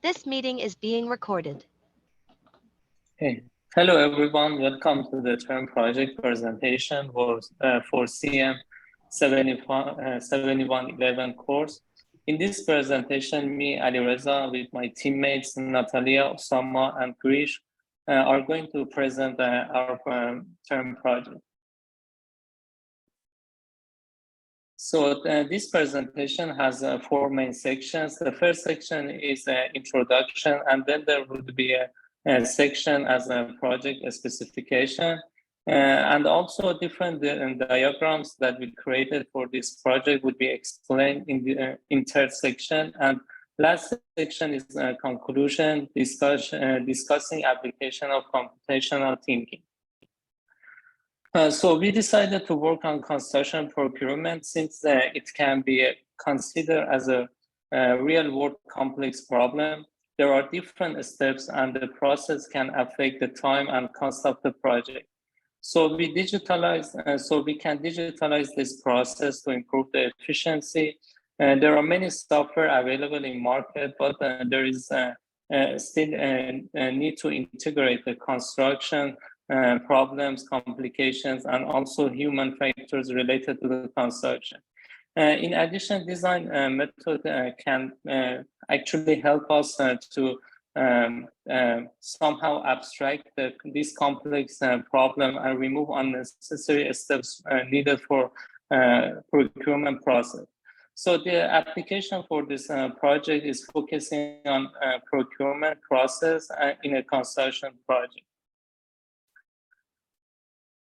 This meeting is being recorded. Hey, hello everyone. Welcome to the term project presentation for CM 7111 course. In this presentation, me, Ali Reza, with my teammates Natalia, Osama, and Grish are going to present our term project. So this presentation has 4 main sections. The first section is introduction, and then there would be a section as a project specification, and also different diagrams that we created for this project would be explained in the third section. And last section is conclusion, discussing application of computational thinking. So we decided to work on construction procurement since it can be considered as a real-world complex problem. There are different steps and the process can affect the time and cost of the project. So we can digitalize this process to improve the efficiency. There are many software available in market, but there is still a need to integrate the construction problems, complications, and also human factors related to the construction. In addition, design method can actually help us to somehow abstract this complex problem and remove unnecessary steps needed for procurement process. So the application for this project is focusing on procurement process in a construction project.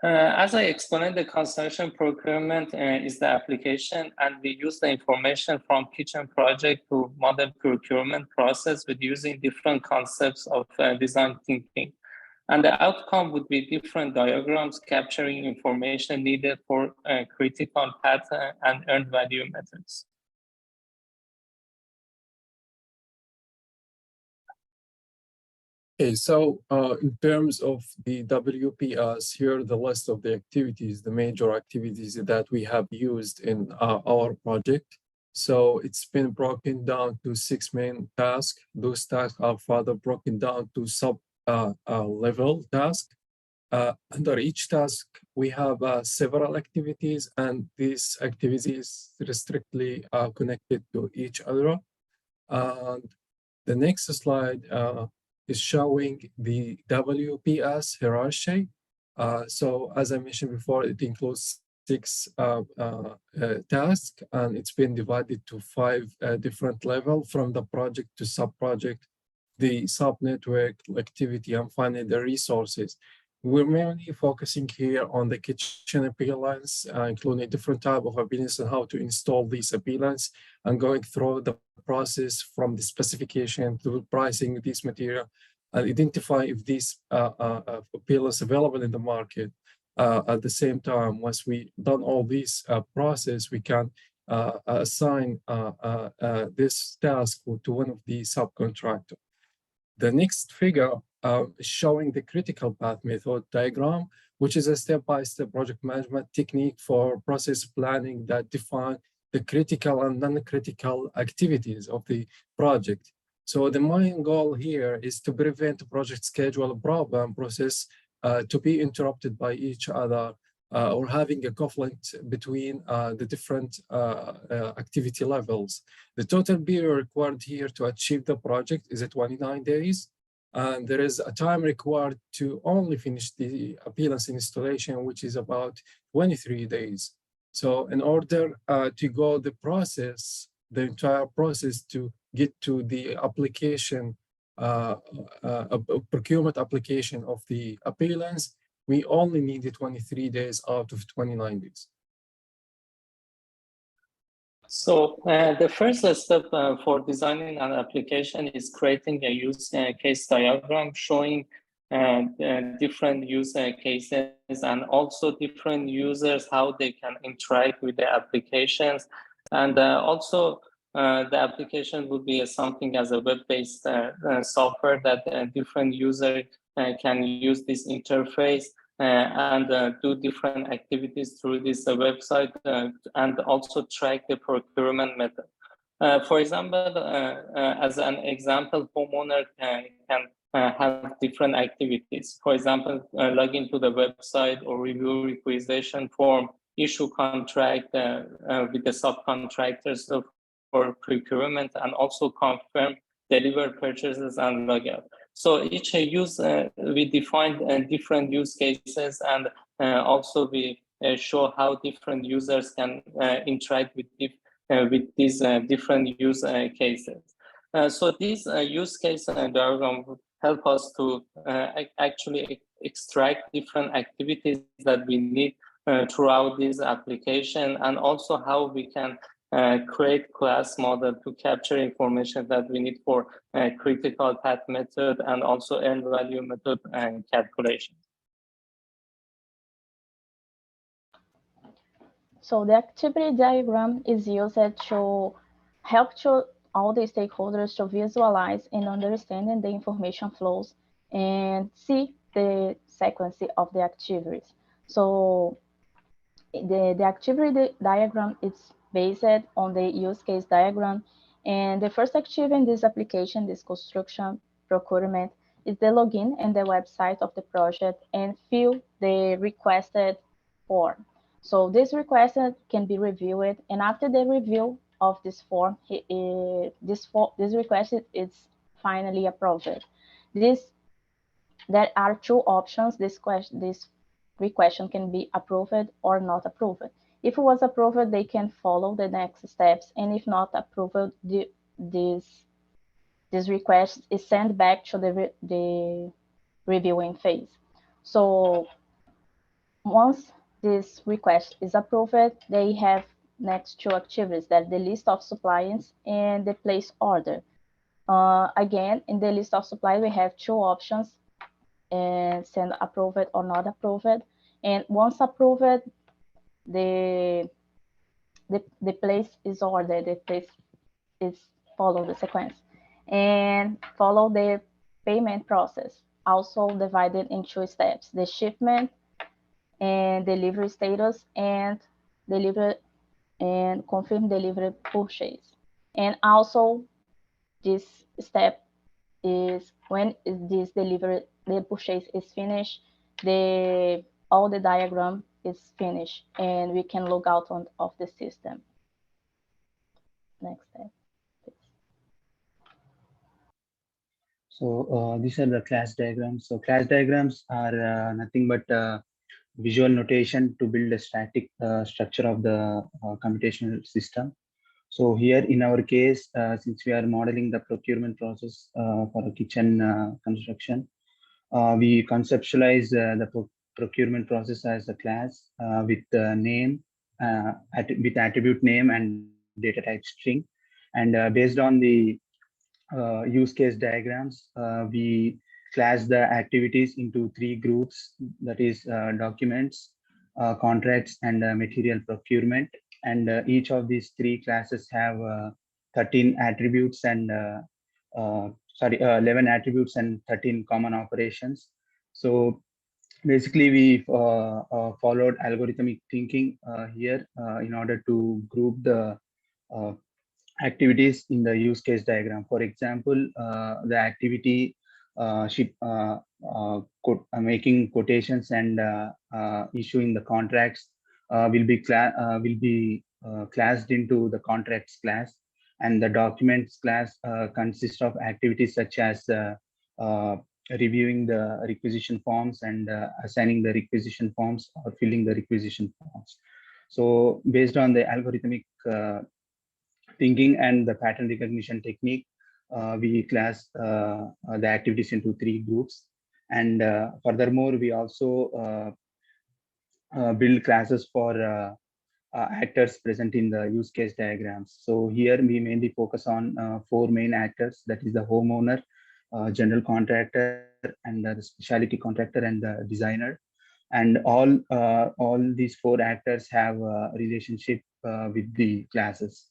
As I explained, the construction procurement is the application, and we use the information from kitchen project to model procurement process with using different concepts of design thinking. And the outcome would be different diagrams capturing information needed for critical path and earned value methods. Okay, so in terms of the WPS, here are the list of the activities, the major activities that we have used in our project. So it's been broken down to 6 main tasks. Those tasks are further broken down to sub-level tasks. Under each task, we have several activities, and these activities strictly connected to each other. And the next slide is showing the WPS hierarchy. So as I mentioned before, it includes 6 tasks, and it's been divided to 5 different levels, from the project to sub-project, the sub-network, activity, and finally the resources. We're mainly focusing here on the kitchen appliance, including different type of appliance and how to install these appliance, and going through the process from the specification to pricing this material and identify if these appliance available in the market. At the same time, once we done all these process, we can assign this task to one of the subcontractors. The next figure is showing the critical path method diagram, which is a step-by-step project management technique for process planning that define the critical and non-critical activities of the project. So the main goal here is to prevent the project schedule problem process to be interrupted by each other or having a conflict between the different activity levels. The total period required here to achieve the project is 29 days. And there is a time required to only finish the appliance installation, which is about 23 days. So in order to go the entire process to get to the application, procurement application of the appliance, we only needed 23 days out of 29 days. So the first step for designing an application is creating a use case diagram showing different use cases and also different users, how they can interact with the applications. And also the application would be something as a web-based software that different users can use this interface and do different activities through this website and also track the procurement method. For example, as an example, homeowner can have different activities. For example, log into the website or review requisition form, issue contract with the subcontractors for procurement, and also confirm deliver purchases and log out. So each use, we define different use cases, and also we show how different users can interact with these different use cases. So this use case diagram would help us to actually extract different activities that we need throughout this application, and also how we can create class model to capture information that we need for critical path method and also end value method and calculation. So the activity diagram is used to help to all the stakeholders to visualize and understand the information flows and see the sequence of the activities. So the activity diagram is based on the use case diagram. And the first activity in this application, this construction procurement, is the login and the website of the project and fill the requested form. So this request can be reviewed, and after the review of this form, this request is finally approved. There are two options. This request can be approved or not approved. If it was approved, they can follow the next steps, and if not approved, this request is sent back to the reviewing phase. So once this request is approved, they have next two activities, that the list of suppliers and the place order. Again, in the list of suppliers, we have two options, and send approved or not approved. And once approved, the place is ordered, the place is follow the sequence and follow the payment process, also divided in two steps: the shipment and delivery status, and deliver and confirm delivery purchase. And also this step is when this delivery, the purchase is finished, all the diagram is finished, and we can log out of the system. Next step. So these are the class diagrams. So class diagrams are nothing but visual notation to build a static structure of the computational system. So here in our case, since we are modeling the procurement process for a kitchen construction, we conceptualize the procurement process as a class with name, with attribute name and data type string. And based on the use case diagrams, we class the activities into three groups, that is documents, contracts, and material procurement. And each of these three classes have 13 attributes and 11 attributes and 13 common operations. So basically we followed algorithmic thinking here in order to group the activities in the use case diagram. For example, the activity making quotations and issuing the contracts will be classed into the contracts class, and the documents class consists of activities such as reviewing the requisition forms and assigning the requisition forms or filling the requisition forms. So based on the algorithmic thinking and the pattern recognition technique, we class the activities into three groups. And furthermore, we also build classes for actors present in the use case diagrams. So here we mainly focus on four main actors, that is the homeowner, general contractor, and the specialty contractor, and the designer. And all these four actors have a relationship with the classes.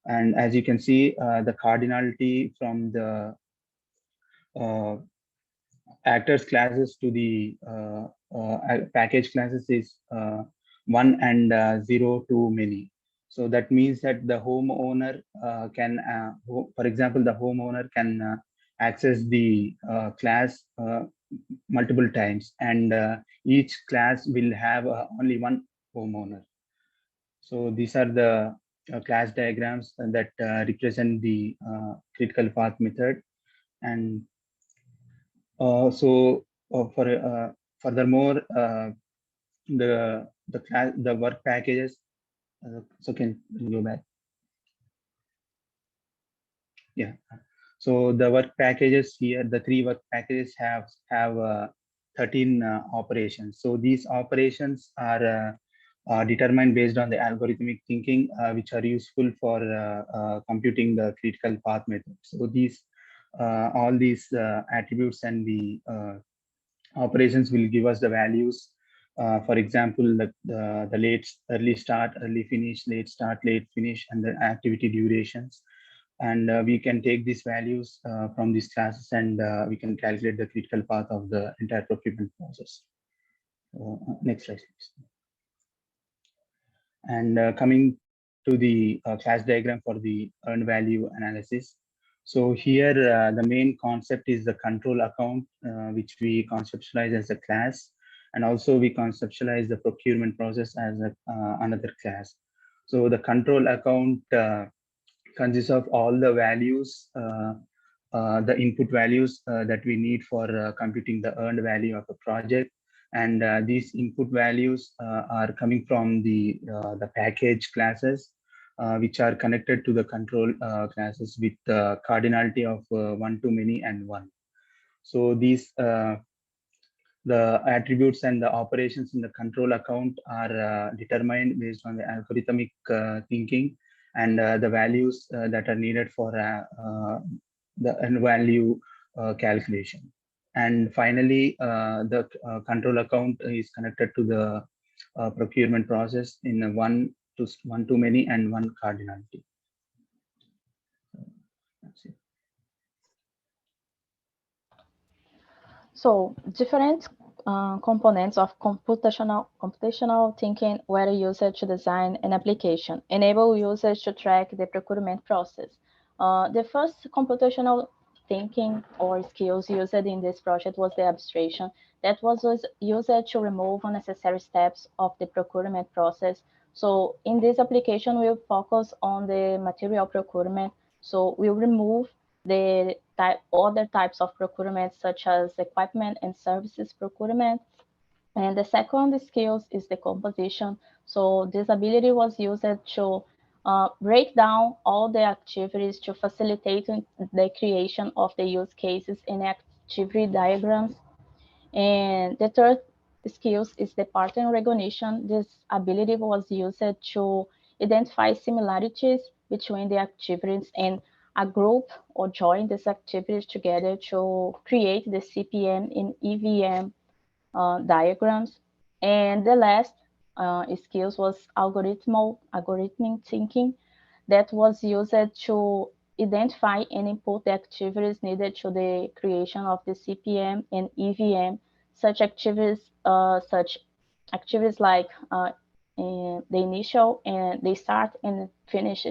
And as you can see, the cardinality from the actors classes to the package classes is 1 and 0 to many. So that means that the homeowner can, for example, the homeowner can access the class multiple times, and each class will have only one homeowner. So these are the class diagrams that represent the critical path method. And furthermore, the work packages. So can you go back? Yeah. So the work packages here, the 3 work packages have 13 operations. So these operations are determined based on the algorithmic thinking, which are useful for computing the critical path method. So these all these attributes and the operations will give us the values. For example, the early start, early finish, late start, late finish, and the activity durations. And we can take these values from these classes, and we can calculate the critical path of the entire procurement process. Next slide, please. And coming to the class diagram for the earned value analysis. So here the main concept is the control account, which we conceptualize as a class, and also we conceptualize the procurement process as another class. So the control account consists of all the values, the input values that we need for computing the earned value of a project. And these input values are coming from the package classes, which are connected to the control classes with cardinality of one to many and one. So these the attributes and the operations in the control account are determined based on the algorithmic thinking, and the values that are needed for the end value calculation. And finally, the control account is connected to the procurement process in a one to many and one cardinality. That's it. So different components of computational thinking were used to design an application, enable users to track the procurement process. The first computational thinking or skills used in this project was the abstraction that was used to remove unnecessary steps of the procurement process. So in this application, we'll focus on the material procurement. So we'll remove the other types of procurement, such as equipment and services procurement. And the second skills is the composition. So this ability was used to break down all the activities to facilitate the creation of the use cases and activity diagrams. And the third skills is the pattern recognition. This ability was used to identify similarities between the activities and a group or join these activities together to create the CPM and EVM diagrams. And the last skills was algorithmic thinking that was used to identify and input the activities needed to the creation of the CPM and EVM, such activities like the initial and the start and finish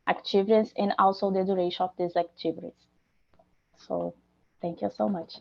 activities, and also the duration of these activities. So thank you so much.